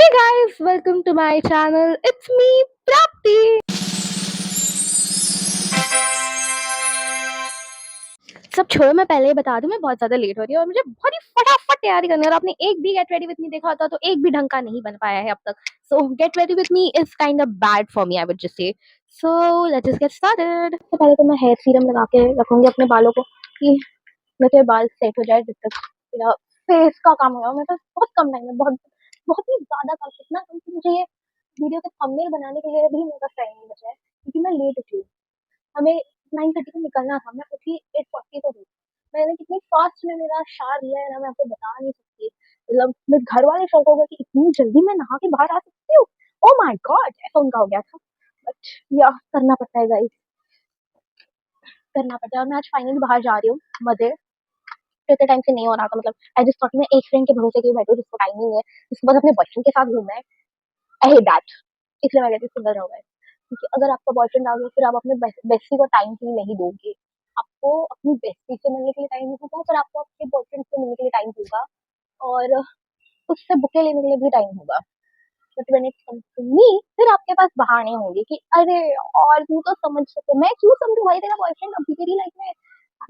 Hey guys, welcome to my channel. It's me, Prapti. सब छोड़ो, मैं पहले ही बता दूं, मैं बहुत ज्यादा लेट हो रही हूँ और मुझे बहुत ही फटाफट तैयारी करनी है। और आपने एक भी गेट रेडी विद मी देखा होता तो एक भी ढंग का नहीं बन पाया है अब तक। सो get ready with me is kind of bad for me, I would just say. So let's just get started. तो पहले तो मैं हेयर सीरम लगा के रखूंगी अपने बालों को कि मेरे बाल सेट हो जाए, जब तक मेरा फेस का काम हो जाए। मेरे पास बहुत कम टाइम है, बहुत बहुत ही ज्यादा काम। इतना कम कि मुझे ये वीडियो के थंबनेल बनाने के लिए भी मेरे पास टाइम नहीं बचा है, क्योंकि मैं लेट उठी हूँ। हमें 9:30 को निकलना था, मैं उठी 8:40 को हुई। मैंने कितनी फास्ट में मेरा शार लिया है ना, मैं आपको बता नहीं सकती। मतलब मेरे घर वाले शौक हो गए कि इतनी जल्दी मैं नहा के बाहर आ सकती हूँ। ओ माय गॉड, ऐसा उनका हो गया था। बट या करना पड़ता है गाइस, करना पड़ता है। और मैं आज फाइनली बाहर जा रही हूँ मजे। इतने टाइम से नहीं हो रहा था। मतलब आई जस्ट थॉट मैं एक फ्रेंड के भरोसे क्यों बैठूं जिसको टाइम नहीं है, जिसको बस अपने बॉयफ्रेंड के साथ घूमना है। I hate that. इसलिए मैं कहती हूँ सिंगल रहो guys। क्योंकि अगर आपका बॉयफ्रेंड आ गया, फिर आप अपने बेस्टी को टाइम ही नहीं दोगे। आपको अपनी बेस्टी से मिलने के लिए टाइम नहीं होगा, पर आपको आपके बॉयफ्रेंड से मिलने के लिए टाइम होगा, और उससे बुके लेने के लिए भी टाइम होगा। But when it comes to me, फिर आपके पास बहाने होंगे कि अरे और तू तो समझ सकते, मैं क्यों समझू भाई, तेरा बॉयफ्रेंड अभी तेरी लाइफ में,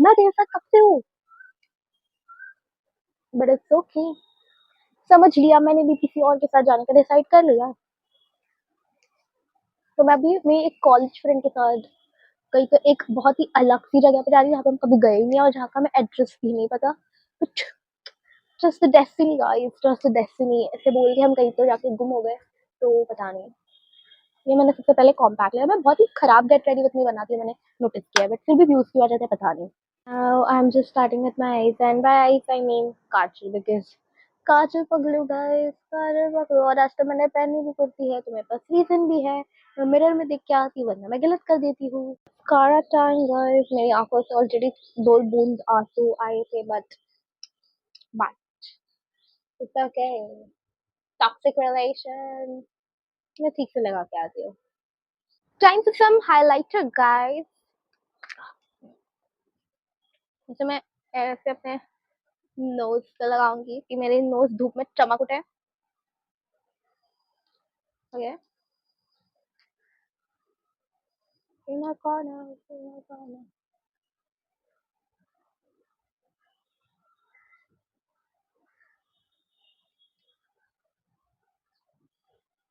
मैं तेरे साथ कब से हूँ। बट इट्स ओके, समझ लिया मैंने भी किसी और के साथ जाने का डिसाइड कर लिया। तो मैं अभी मेरी एक कॉलेज फ्रेंड के साथ गई, तो एक बहुत ही अलग सी जगह पे जा रही है, जहाँ पे हम कभी गए नहीं है और जहाँ का हमें एड्रेस भी नहीं पता। But just the destiny guys, just the destiny, ऐसे बोल के हम कहीं तो जाके गुम हो गए। तो पता नहीं, ये मैंने सबसे पहले कॉम्पैक्ट लिया। मैं बहुत ही खराब गेट रेडी विद मी बनाती हूँ, मैंने नोटिस किया, बट फिर भी व्यूज की वजह से पता नहीं। Now I'm just starting with my eyes, and by eyes I mean kajal, because kajal पगलू गाइस, काजल पगलू। और आज तो मैंने पहनी भी कुर्ती है, तो मेरे पास रीजन भी है। मैं मिरर में देख के आती, वरना मैं गलत कर देती हूँ। कारा टाइम गाइस, मेरी आंखों से ऑलरेडी दो बूंद आंसू आए थे, but it's okay. Toxic relation मैं ठीक से लगा के आती हूँ। Time for some highlighter guys. जैसे मैं ऐसे अपने नोज पे लगाऊंगी कि मेरी नोज धूप में चमक उठे। Okay, in a corner, in a corner.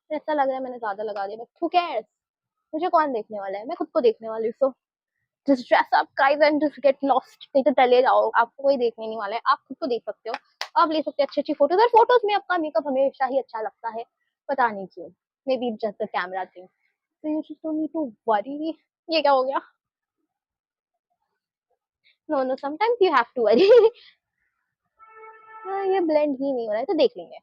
ऐसा लग रहा है मैंने ज्यादा लगा दिया, बट who cares? मुझे कौन देखने वाला है, मैं खुद को देखने वाली हूँ। So just dress up guys and just get lost. नहीं तो चले जाओ, आपको कोई देखने नहीं वाला है, आप खुद को देख सकते हो। आप ले सकते हो अच्छी अच्छी फोटोज, और फोटोज में आपका मेकअप हमेशा ही अच्छा लगता है, पता नहीं क्यों। Maybe just the camera thing, so you just don't need to worry. ये क्या हो गया? No no, sometimes you have to worry. ये ब्लेंड ही नहीं हो रहा है, तो देख लेंगे,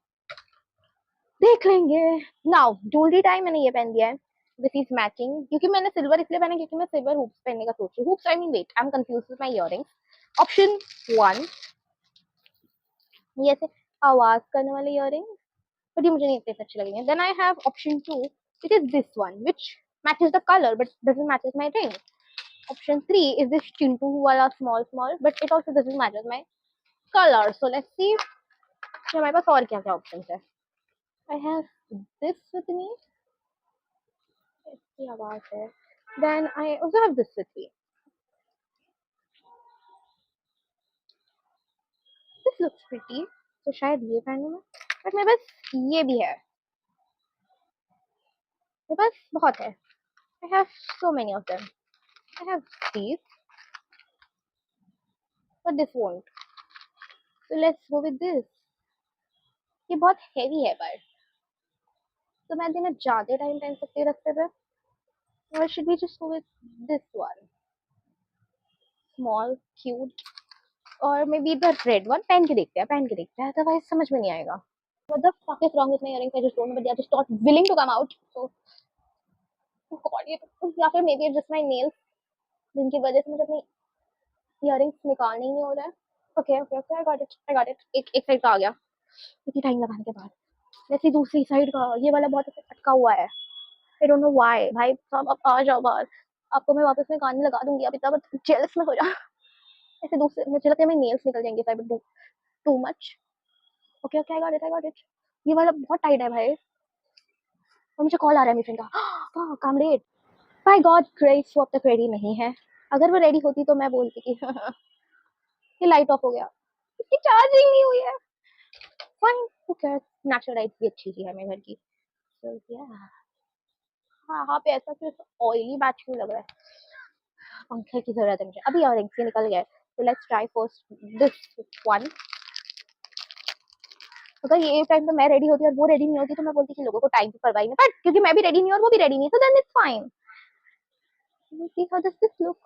देख लेंगे। नाउ ज्वेलरी टाइम, मैंने ये पहन दिया है, दिस इज मैचिंग। क्योंकि मैंने सिल्वर इसलिए पहना क्योंकि मैं सिल्वर हुप्स पहनने का सोच रही हूँ। Whoops I mean wait, I am confuse with my earrings. Option 1, ये ऐसे आवाज करने वाले इयररिंग्स, बट ये मुझे नहीं इतने अच्छे लगेंगे। Then I have option 2, it is this one which matches the colour but doesn't matches my ring. Option 3 is this चिंटू वाला small small, but it also doesn't matches my colour. So let's see हमारे पास और क्या क्या options है। I have this with me, इसकी आवाज है। Then I also have this with me, this looks pretty, तो शायद ये पहनूं मैं। बट मेरे पास ये भी है, मेरे पास बहुत है। I have so many of them. I have these, but this won't, so let's go with this. ये बहुत हेवी है, पर तो मैं दिन में ज्यादा टाइम पहन सकती हूँ रास्ते पे। और should we just go with this one, small cute. और maybe the red one पहन के देखते हैं, पहन के देखते हैं, अदरवाइज समझ में नहीं आएगा। What the fuck is wrong with my earrings? I just don't know, but they are just not willing to come out. So, oh God, ये या फिर maybe it's just my nails, जिनकी वजह से मुझे अपनी इयररिंग्स निकालने ही नहीं हो रहा है। Okay okay okay, I got it, I got it. एक एक साइड का आ गया, इतनी टाइम लगाने के बाद। वैसे दूसरी साइड का ये वाला बहुत ऐसे अटका हुआ है। I don't know why. भाई साहब आप आ जाओ बाहर, आपको मैं वापस में गाने लगा दूंगी, आप इतना जेलस मत हो जा। ऐसे दूसरे मुझे लगता है मेरे नेल्स निकल जाएंगे if I would do too much. Okay okay, I got it, I got it. ये वाला बहुत टाइट है भाई। और मुझे कॉल आ रहा है मेरी फ्रेंड का, काम लेट। बाय गॉड ग्रेस वो अब तक रेडी नहीं है। अगर वो रेडी होती तो मैं बोलती कि ये लाइट ऑफ हो गया, इसकी चार्जिंग नहीं हुई है। फाइन, हू केयर्स, नेचुरल लाइट भी अच्छी सी है मेरे घर की। So, yeah. हाँ हाँ पे ऐसा सिर्फ ऑयली बैच क्यों लग रहा है? पंखे की जरूरत है मुझे अभी, और से निकल गए। तो let's try first this one. अगर ये टाइम पे मैं रेडी होती और वो रेडी नहीं होती तो मैं बोलती कि लोगों को टाइम की परवाह नहीं, बट क्योंकि मैं भी रेडी नहीं और वो भी रेडी नहीं है, so then it's fine. See how does this look?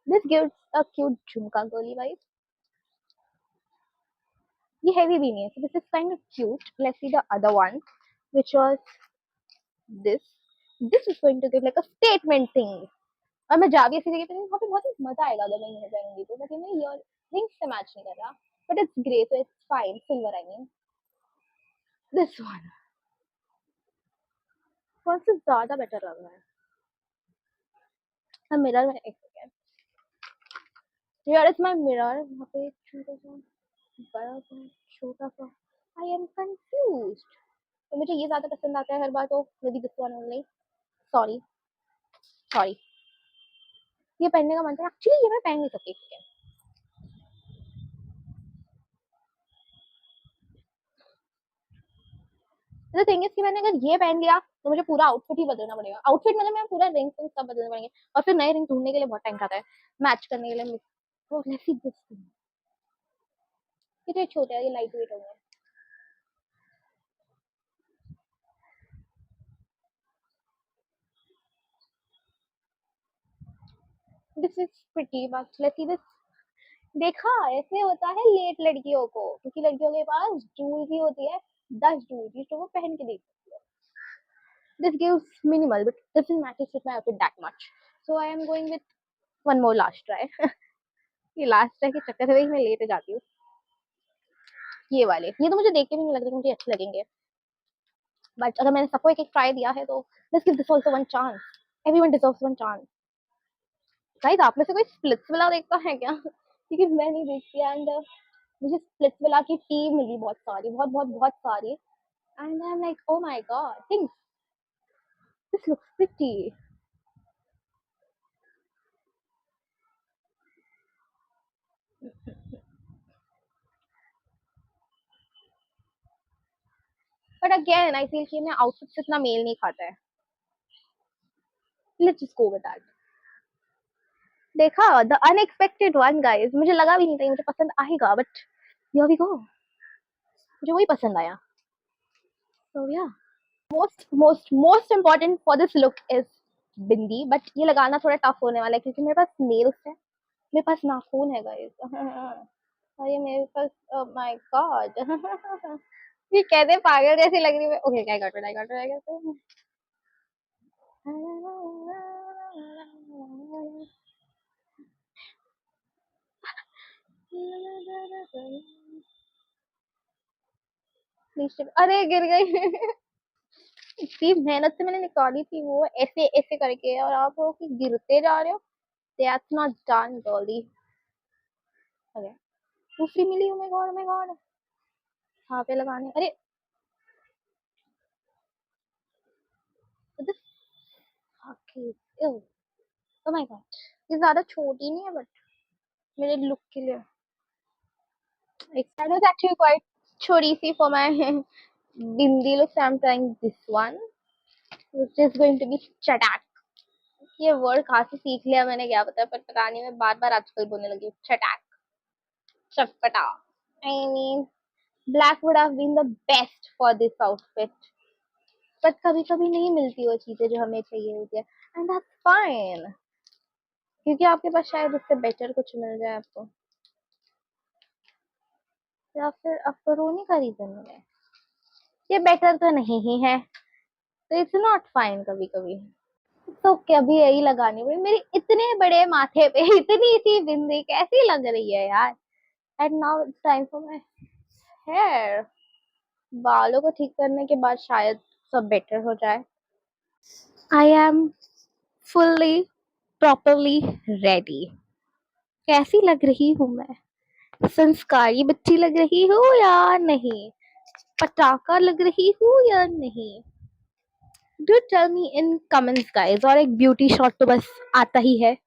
This gives a cute झुमका girly vibe. ये heavy भी नहीं है, so this is kind of cute. Let's see the other one, which was this. This is going to give like a statement thing. और मैं जा भी ऐसी जगह पे वहाँ पे बहुत ही मजा आएगा अगर मैं ये पहनूंगी तो, लेकिन मैं ईयर रिंग्स से मैच नहीं कर रहा, but it's grey so it's fine. Silver I mean. This one. कौन सा ज्यादा बेटर लग रहा है? हाँ मिरर में एक second, here is my mirror. वहाँ पे एक छोटा सा बड़ा सा छोटा सा, आई एम कंफ्यूज। तो मुझे ये ज्यादा पसंद आता है हर बार, तो may be this one only. Sorry sorry, ये पहनने का मन था एक्चुअली, ये मैं पहन नहीं सकती। द थिंग इज कि मैंने अगर ये पहन लिया तो मुझे पूरा आउटफिट ही बदलना पड़ेगा। आउटफिट मतलब मैं पूरा रिंग सब बदलने पड़ेंगे, और फिर नए रिंग ढूंढने के लिए बहुत टाइम जाता है, मैच करने के लिए। तो लेट्स सी दिस थिंग। ये छोटे है, ये लाइट वेट होंगे। This is pretty but let's see this. देखा, ऐसे होता है लेट लड़कियों को, क्योंकि लड़कियों के पास ज्वेलरी होती है 10 ज्वेलरी, तो वो पहन के देख सकती है। This gives minimal but doesn't matches with my outfit that much, so I am going with one more last try. ये लास्ट ट्राई के चक्कर से मैं लेट जाती हूँ। ये वाले, ये तो मुझे देख के भी नहीं लग रहा कि मुझे अच्छे लगेंगे, बट अगर मैंने सबको एक एक ट्राई दिया है तो let's give this also one chance. Everyone deserves one chance. Guys आप में से कोई स्प्लिट्स वाला देखता है क्या? क्योंकि मैं नहीं देखती, एंड मुझे स्प्लिट्स वाला की टीम मिली बहुत सारी, बहुत बहुत बहुत सारी, and I am like oh my God things, this looks pretty. But again I feel कि मैं आउटफिट से इतना मेल नहीं खाता है। Let's just go with that. देखा, द अनएक्सपेक्टेड वन गाइस, मुझे लगा भी नहीं था मुझे पसंद आएगा, बट हियर वी गो, मुझे वही पसंद आया। सो या, most important for this look is bindi, but ये लगाना थोड़ा टफ होने वाला है क्योंकि मेरे पास नेल्स है, मेरे पास नाखून है गाइस। और ये मेरे पास, ओह माय गॉड। ये कहते पागल जैसी लग रही है। ओके क्या got it, I got it, I got it. अरे गिर गई। इतनी मेहनत से मैंने निकाली थी वो, ऐसे ऐसे करके, और आप लोग कि गिरते जा रहे हो। That's not done, girlie. Okay. दूसरी मिली, oh my god, oh my god. हाँ पे लगाने, अरे this fuck is ew. Oh my god. ये ज्यादा छोटी नहीं है बट मेरे लुक के लिए that was actually quite छोटी सी for my bindi look, so I'm trying this one which is going to be चटाक। ये वर्ड कहाँ से सीख लिया मैंने क्या पता, पर पता नहीं, मैं बार बार आजकल बोलने लगी हूँ चटाक, चटपटा। I mean black would have been the best for this outfit, but कभी कभी नहीं मिलती वो चीजें जो हमें चाहिए होती है, एंड दैट्स फाइन, क्योंकि आपके पास शायद उससे बेटर कुछ मिल जाए आपको, या फिर आपको रोने का रीजन मिले। ये बेटर तो नहीं ही है, तो इट्स नॉट फाइन कभी कभी। तो कभी यही लगानी पड़ी, मेरी इतने बड़े माथे पे इतनी सी बिंदी कैसी लग रही है यार। And now it's time for my hair. बालों को ठीक करने के बाद शायद सब बेटर हो जाए। I am fully properly ready. कैसी लग रही हूँ मैं? संस्कारी बच्ची लग रही हूँ या नहीं? पटाखा लग रही हूँ या नहीं? Do tell me in comments guys. और एक ब्यूटी शॉट तो बस आता ही है।